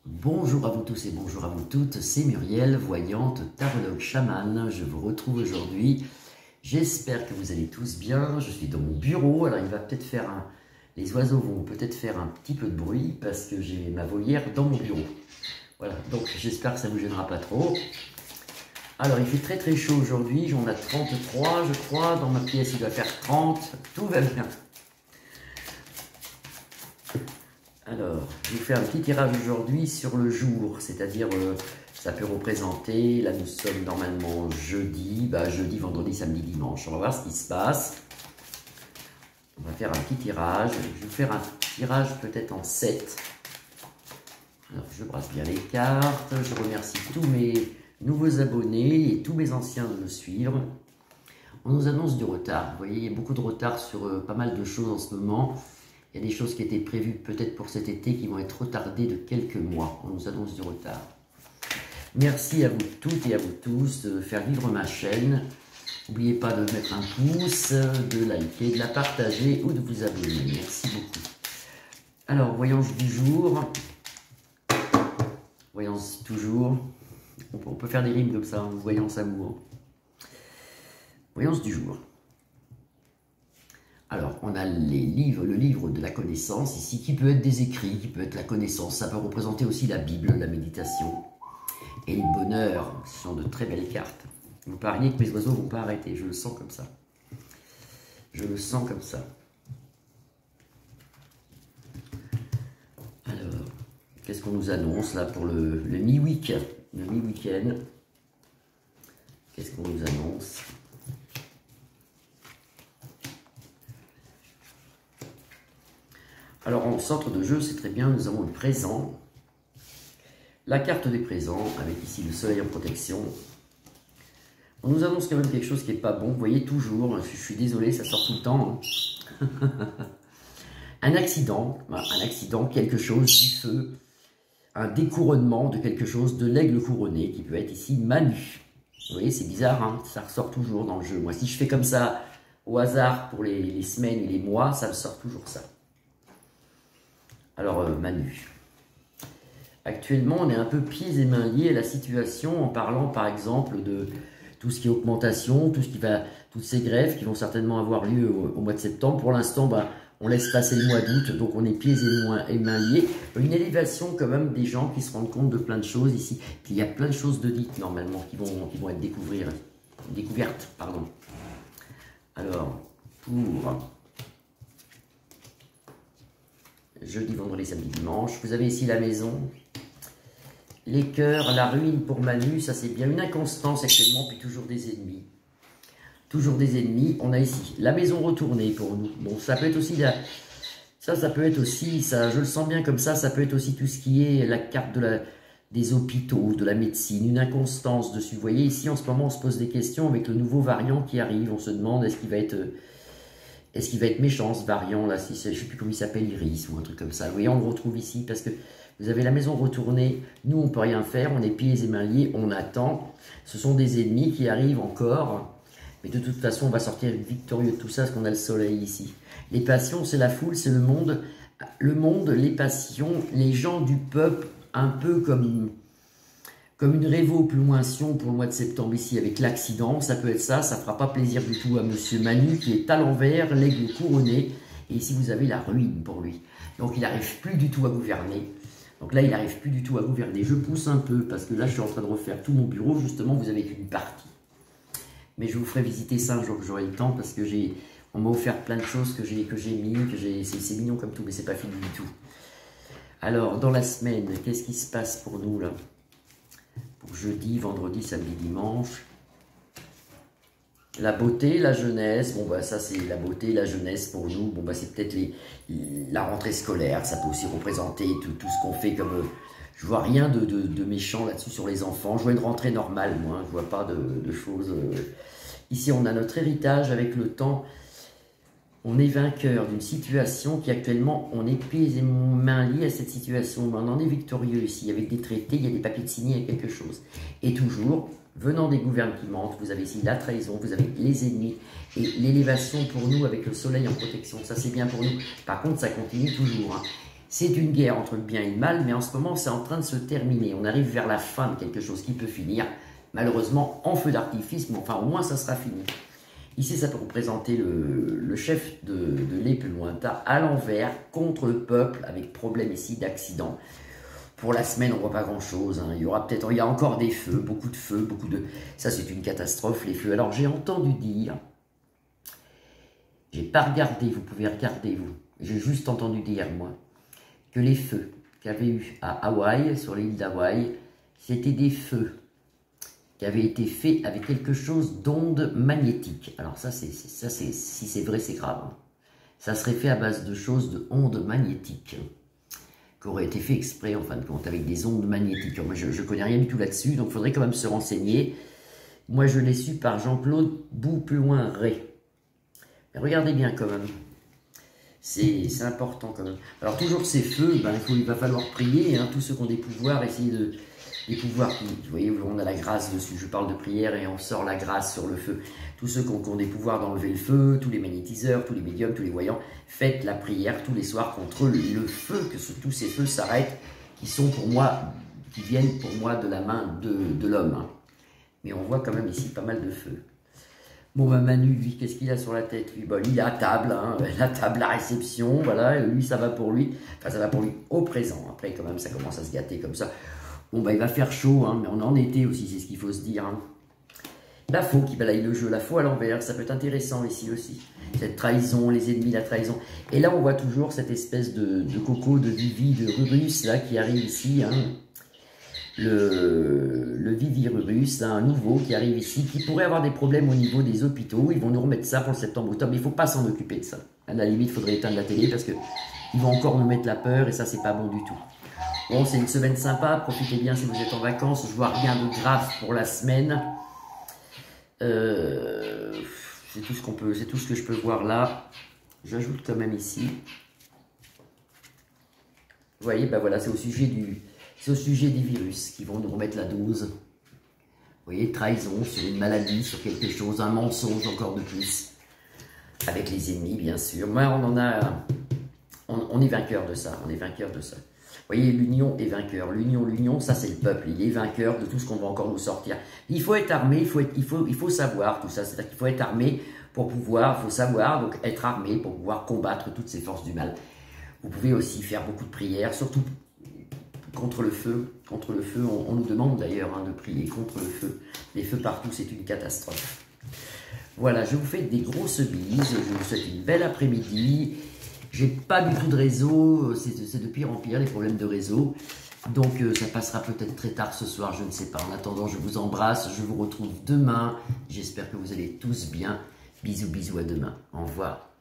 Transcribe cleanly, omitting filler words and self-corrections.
Bonjour à vous tous et bonjour à vous toutes, c'est Muriel, voyante, tarologue, chamane. Je vous retrouve aujourd'hui. J'espère que vous allez tous bien. Je suis dans mon bureau, alors il va peut-être faire un... Les oiseaux vont peut-être faire un petit peu de bruit parce que j'ai ma volière dans mon bureau. Voilà, donc j'espère que ça ne vous gênera pas trop. Alors il fait très chaud aujourd'hui, on a 33 je crois, dans ma pièce il va faire 30, tout va bien. Alors, je vous fais un petit tirage aujourd'hui sur le jour, c'est-à-dire ça peut représenter, là nous sommes normalement jeudi, jeudi, vendredi, samedi, dimanche. On va voir ce qui se passe. On va faire un petit tirage. Je vais vous faire un tirage peut-être en 7. Alors, je brasse bien les cartes. Je remercie tous mes nouveaux abonnés et tous mes anciens de me suivre. On nous annonce du retard. Vous voyez, il y a beaucoup de retard sur pas mal de choses en ce moment. Il y a des choses qui étaient prévues peut-être pour cet été qui vont être retardées de quelques mois. On nous annonce du retard. Merci à vous toutes et à vous tous de faire vivre ma chaîne. N'oubliez pas de mettre un pouce, de liker, de la partager ou de vous abonner. Merci beaucoup. Alors, voyance du jour. Voyance toujours. On peut faire des rimes comme ça, hein, voyance amour. Voyance du jour. Alors, on a le livre de la connaissance ici, qui peut être des écrits, qui peut être la connaissance. Ça peut représenter aussi la Bible, la méditation. Et le bonheur, ce sont de très belles cartes. Vous pariez que mes oiseaux ne vont pas arrêter, je le sens comme ça. Je le sens comme ça. Alors, qu'est-ce qu'on nous annonce là pour le mi-week-end? Le mi-week-end. Qu'est-ce qu'on nous annonce? Alors en centre de jeu, c'est très bien, nous avons le présent, la carte des présents, avec ici le soleil en protection. On nous annonce quand même quelque chose qui n'est pas bon, vous voyez toujours, je suis désolé, ça sort tout le temps. Hein. Un accident, quelque chose, du feu, un découronnement de quelque chose, de l'aigle couronné, qui peut être ici Manu. Vous voyez, c'est bizarre, hein, ça ressort toujours dans le jeu. Moi, si je fais comme ça au hasard pour les semaines et les mois, ça me sort toujours ça. Alors, Manu. Actuellement, on est un peu pieds et mains liés à la situation en parlant, par exemple, de tout ce qui est augmentation, toutes ces grèves qui vont certainement avoir lieu au mois de septembre. Pour l'instant, on laisse passer le mois d'août, donc on est pieds et mains liés. Une élévation quand même des gens qui se rendent compte de plein de choses ici. Puis il y a plein de choses de dites normalement qui vont être découvertes. Pardon. Alors, pour jeudi, vendredi, samedi, dimanche. Vous avez ici la maison, les cœurs, la ruine pour Manu, ça c'est bien. Une inconstance actuellement, puis toujours des ennemis. Toujours des ennemis. On a ici la maison retournée pour nous. Bon, ça peut être aussi ça peut être aussi, je le sens bien comme ça peut être aussi tout ce qui est la carte des hôpitaux, de la médecine, une inconstance dessus. Vous voyez, ici en ce moment, on se pose des questions avec le nouveau variant qui arrive. On se demande est-ce qu'il va être méchant ce variant là, je ne sais plus comment il s'appelle, Iris ou un truc comme ça. Vous voyez, on le retrouve ici parce que vous avez la maison retournée, nous on ne peut rien faire, on est pieds et mains liés, on attend. Ce sont des ennemis qui arrivent encore, mais de toute façon on va sortir victorieux de tout ça parce qu'on a le soleil ici. Les passions, c'est la foule, c'est le monde, les passions, les gens du peuple, un peu comme une révocation pour le mois de septembre ici avec l'accident, ça peut être ça fera pas plaisir du tout à monsieur Manu qui est à l'envers, l'aigle couronné, et ici vous avez la ruine pour lui. Donc il n'arrive plus du tout à gouverner. Donc là il n'arrive plus du tout à gouverner. Je pousse un peu parce que là je suis en train de refaire tout mon bureau, justement vous avez qu'une partie. Mais je vous ferai visiter ça un jour que j'aurai le temps parce que on m'a offert plein de choses que j'ai mis, c'est mignon comme tout, mais c'est pas fini du tout. Alors dans la semaine, qu'est-ce qui se passe pour nous là? Pour jeudi, vendredi, samedi, dimanche. La beauté, la jeunesse, ça c'est la beauté, la jeunesse pour nous. C'est peut-être la rentrée scolaire, ça peut aussi représenter tout ce qu'on fait comme... je vois rien de méchant là-dessus sur les enfants. Je vois une rentrée normale, moi, je vois pas de choses... Ici, on a notre héritage avec le temps. On est vainqueur d'une situation qui actuellement, on est pieds et mains liés à cette situation. On en est victorieux ici, avec des traités, il y a des papiers de signés, il y a quelque chose. Et toujours, venant des gouvernements, vous avez ici la trahison, vous avez les ennemis et l'élévation pour nous avec le soleil en protection. Ça, c'est bien pour nous. Par contre, ça continue toujours. Hein. C'est une guerre entre le bien et le mal, mais en ce moment, c'est en train de se terminer. On arrive vers la fin de quelque chose qui peut finir, malheureusement, en feu d'artifice, mais enfin, au moins, ça sera fini. Ici, ça peut représenter le chef de les plus lointains à l'envers, contre le peuple, avec problème ici d'accident. Pour la semaine, on ne voit pas grand-chose. Hein. Il y a encore des feux, beaucoup de feux, beaucoup de... Ça, c'est une catastrophe, les feux. Alors, j'ai entendu dire... J'ai pas regardé, vous pouvez regarder, vous. J'ai juste entendu dire, moi, que les feux qu'il y avait eu à Hawaï, sur l'île d'Hawaï, c'était des feux qui avaient été faits avec quelque chose d'onde magnétique. Alors ça, si c'est vrai, c'est grave. Hein. Ça serait fait à base de choses de ondes magnétiques, qui auraient été fait exprès, en fin de compte, avec des ondes magnétiques. Alors, moi, je ne connais rien du tout là-dessus, donc il faudrait quand même se renseigner. Moi, je l'ai su par Jean-Claude Bouploin-Ray. Mais regardez bien quand même. C'est important quand même. Alors toujours ces feux, ben, il va falloir prier. Hein, tous ceux qui ont des pouvoirs, essayer de... Des pouvoirs qui, vous voyez, on a la grâce dessus. Je parle de prière et on sort la grâce sur le feu. Tous ceux qui ont des pouvoirs d'enlever le feu, tous les magnétiseurs, tous les médiums, tous les voyants, faites la prière tous les soirs contre le feu, que tous ces feux s'arrêtent, qui sont pour moi, qui viennent pour moi de la main de l'homme. Hein. Mais on voit quand même ici pas mal de feux. Bon, bah Manu, lui, qu'est-ce qu'il a sur la tête, lui? Bah, lui, il a la table, hein, la table, la réception, voilà, et lui, ça va pour lui. Enfin, ça va pour lui au présent. Après, quand même, ça commence à se gâter comme ça. Bon, bah, il va faire chaud, hein, mais on est en été aussi, c'est ce qu'il faut se dire. Hein. La faux qui balaye le jeu, la faux à l'envers, ça peut être intéressant ici aussi. Cette trahison, les ennemis, la trahison. Et là, on voit toujours cette espèce de coco, de Vivi, de Rurus, là, qui arrive ici, hein. Le Vivirus, un nouveau qui arrive ici, qui pourrait avoir des problèmes au niveau des hôpitaux. Ils vont nous remettre ça pour le septembre-octobre, mais il ne faut pas s'en occuper de ça. À la limite, il faudrait éteindre la télé parce qu'ils vont encore nous mettre la peur et ça, c'est pas bon du tout. Bon, c'est une semaine sympa, profitez bien si vous êtes en vacances. Je vois rien de grave pour la semaine. C'est tout ce qu'on peut, c'est tout ce que je peux voir là. J'ajoute quand même ici. Vous voyez, ben voilà, c'est au sujet des virus qui vont nous remettre la dose. Vous voyez, trahison sur une maladie, sur quelque chose, un mensonge encore de plus. Avec les ennemis, bien sûr. Mais on est vainqueur de ça, on est vainqueur de ça. Vous voyez, l'union est vainqueur. L'union, ça c'est le peuple. Il est vainqueur de tout ce qu'on va encore nous sortir. Il faut être armé, il faut savoir tout ça. C'est-à-dire qu'il faut être armé pour pouvoir, il faut savoir, donc être armé pour pouvoir combattre toutes ces forces du mal. Vous pouvez aussi faire beaucoup de prières, surtout contre le feu. Contre le feu, on nous demande d'ailleurs hein, de prier contre le feu. Les feux partout, c'est une catastrophe. Voilà, je vous fais des grosses bises. Je vous souhaite une belle après-midi. J'ai pas du tout de réseau. C'est de pire en pire, les problèmes de réseau. Donc, ça passera peut-être très tard ce soir, je ne sais pas. En attendant, je vous embrasse. Je vous retrouve demain. J'espère que vous allez tous bien. Bisous, bisous, à demain. Au revoir.